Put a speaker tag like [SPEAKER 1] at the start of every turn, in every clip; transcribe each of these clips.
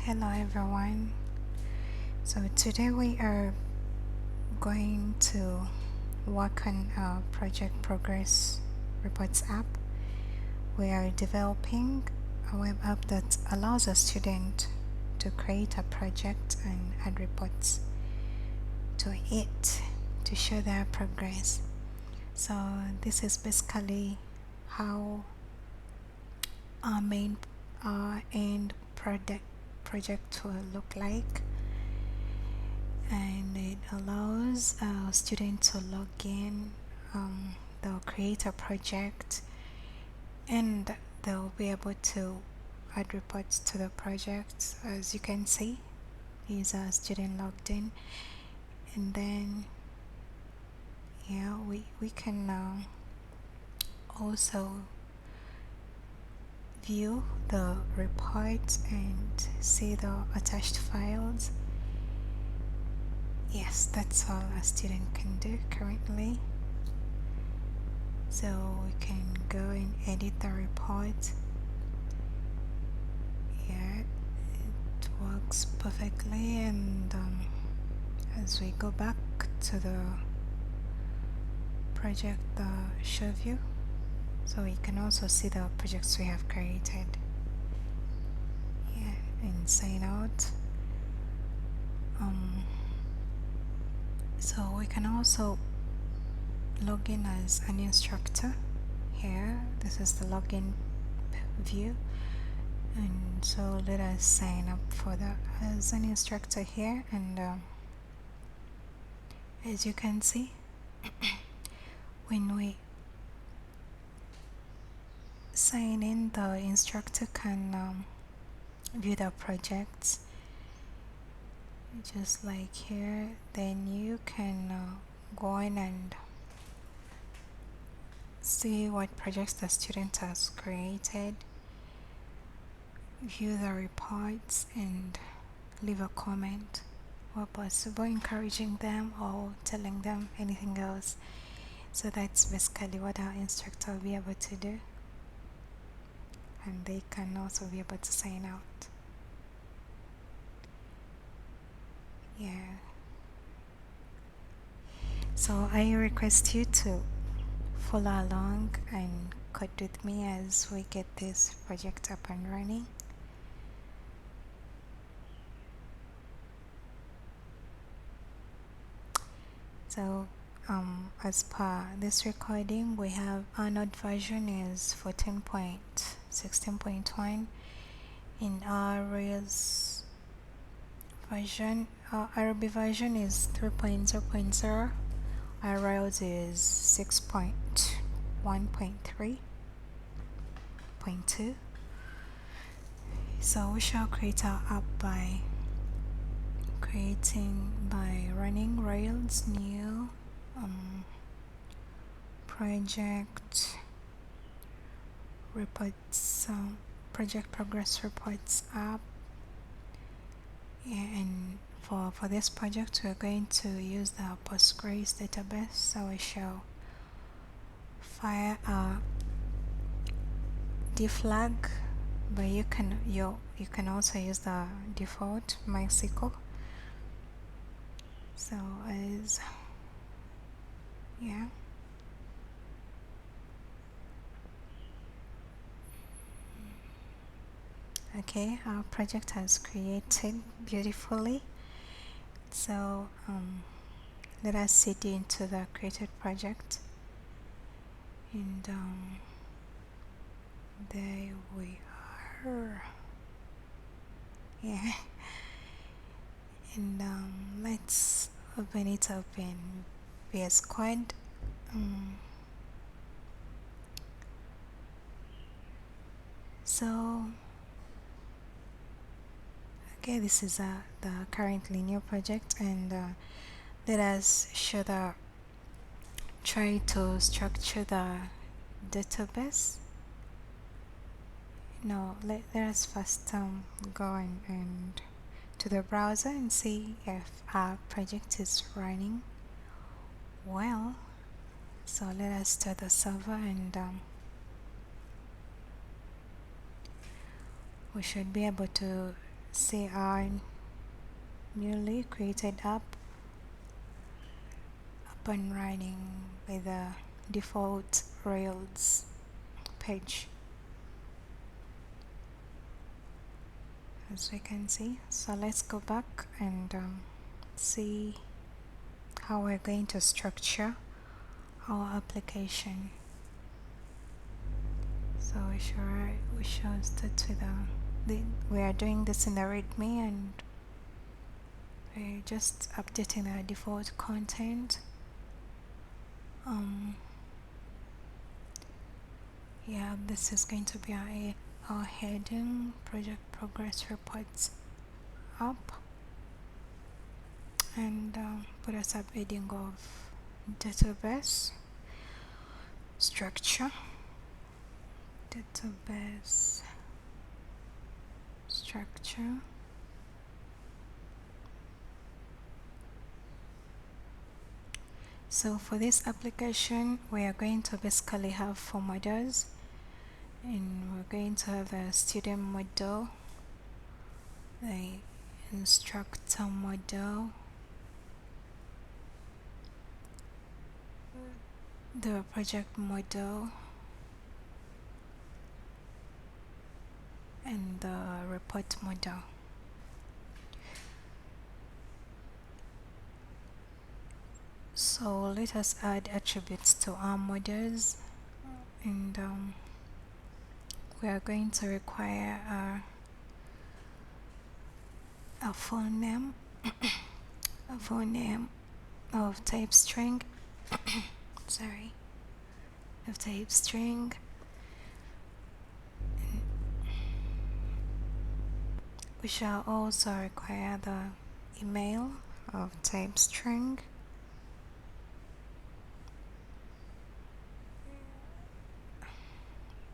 [SPEAKER 1] Hello everyone. So today we are going to work on our project progress reports app. We are developing a web app that allows a student to create a project and add reports to it to show their progress. So this is basically how our main end project will look like, and it allows a student to log in. They'll create a project and they'll be able to add reports to the project. As you can see, he's a student logged in, and then yeah, we can also view the report and see the attached files. Yes, that's all a student can do currently. So we can go and edit the report. Yeah, it works perfectly. And as we go back to the project show view, so you can also see the projects we have created. Yeah, and sign out. So we can also log in as an instructor here. This is the login view, and so let us sign up for that as an instructor here. And as you can see, when we sign in, the instructor can view the projects just like here. Then you can go in and see what projects the student has created, view the reports, and leave a comment where possible, encouraging them or telling them anything else. So that's basically what our instructor will be able to do, and they can also be able to sign out. Yeah, so I request you to follow along and code with me as we get this project up and running. So as per this recording, we have our node version is 14.16.1. In our Rails version, our Ruby version is 3.0.0. Our Rails is 6.1.3.2. So we shall create our app by running Rails new project reports, project progress reports app. Yeah, and for this project we're going to use the Postgres database, so we shall fire a dflag, but you can also use the default MySQL. So as yeah, okay, our project has created beautifully. So let us sit into the created project, and there we are. Yeah, and let's open it up in VS Code. So okay, this is the currently new project, and let us try to structure the database. No, let us first go and to the browser and see if our project is running well. So let us start the server, and we should be able to see our newly created app up and running with the default Rails page, as we can see. So let's go back and see how we're going to structure our application. So we shall start with we are doing this in the README, and we're just updating our default content. Yeah, this is going to be our heading, project progress reports up, and put a subheading of database structure. Database structure. So for this application, we are going to basically have 4 modules, and we're going to have the student module, the instructor module, the project module, and the report module. So let us add attributes to our modules, and we are going to require a full name, a full name of type string, sorry, of type string. We shall also require the email of type string.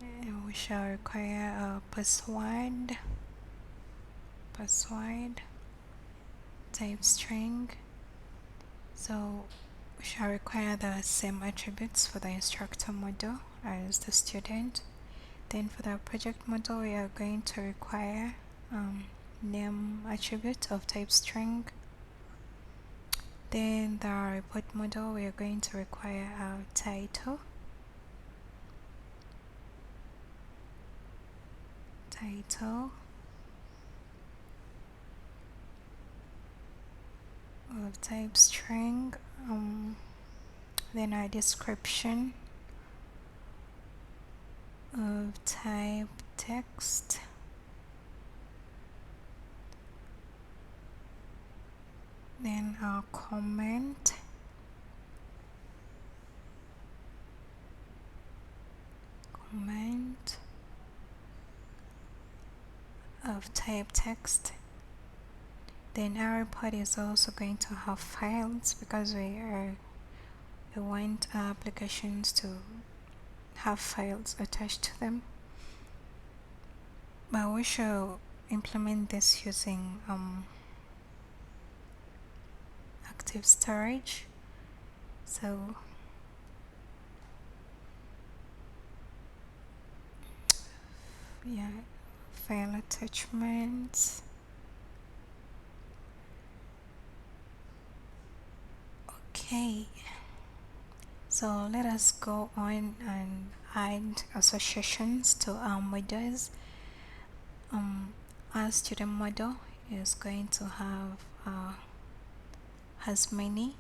[SPEAKER 1] And we shall require a password type string. So we shall require the same attributes for the instructor module as the student. Then for the project module, we are going to require name attribute of type string. Then the report module, we are going to require our title of type string, then our description of type text, then our comment of type text. Then our report is also going to have files, because we want our applications to have files attached to them. But we shall implement this using active storage. So yeah, file attachments. Okay, so let us go on and add associations to our modules. Our student module is going to have has many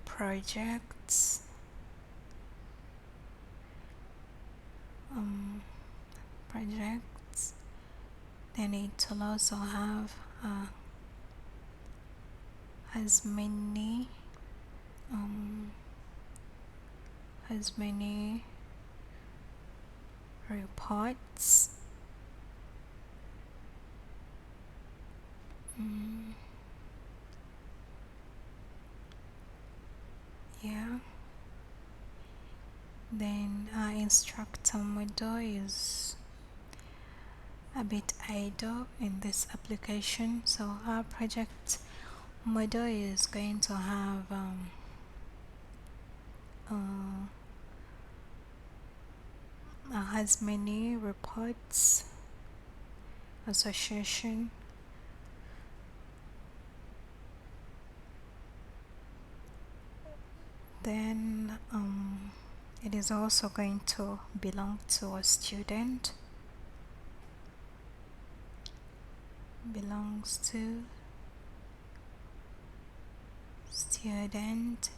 [SPEAKER 1] projects, then it will also have as many reports, yeah. Then our instructor module is a bit idle in this application, so our project module is going to have has many reports, association. Then it is also going to belong to a student, belongs to student.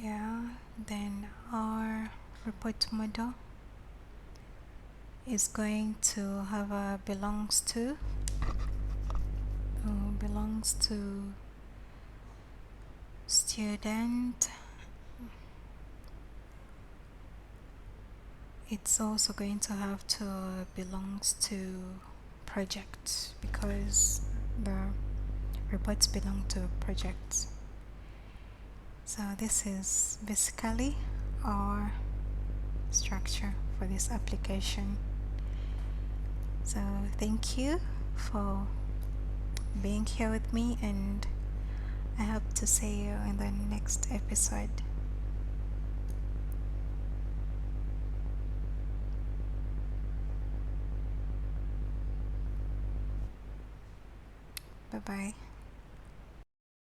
[SPEAKER 1] Yeah, then our report model is going to have a belongs to student. It's also going to have to belongs to project because the reports belong to projects. So this is basically our structure for this application. So thank you for being here with me, and I hope to see you in the next episode. Bye bye.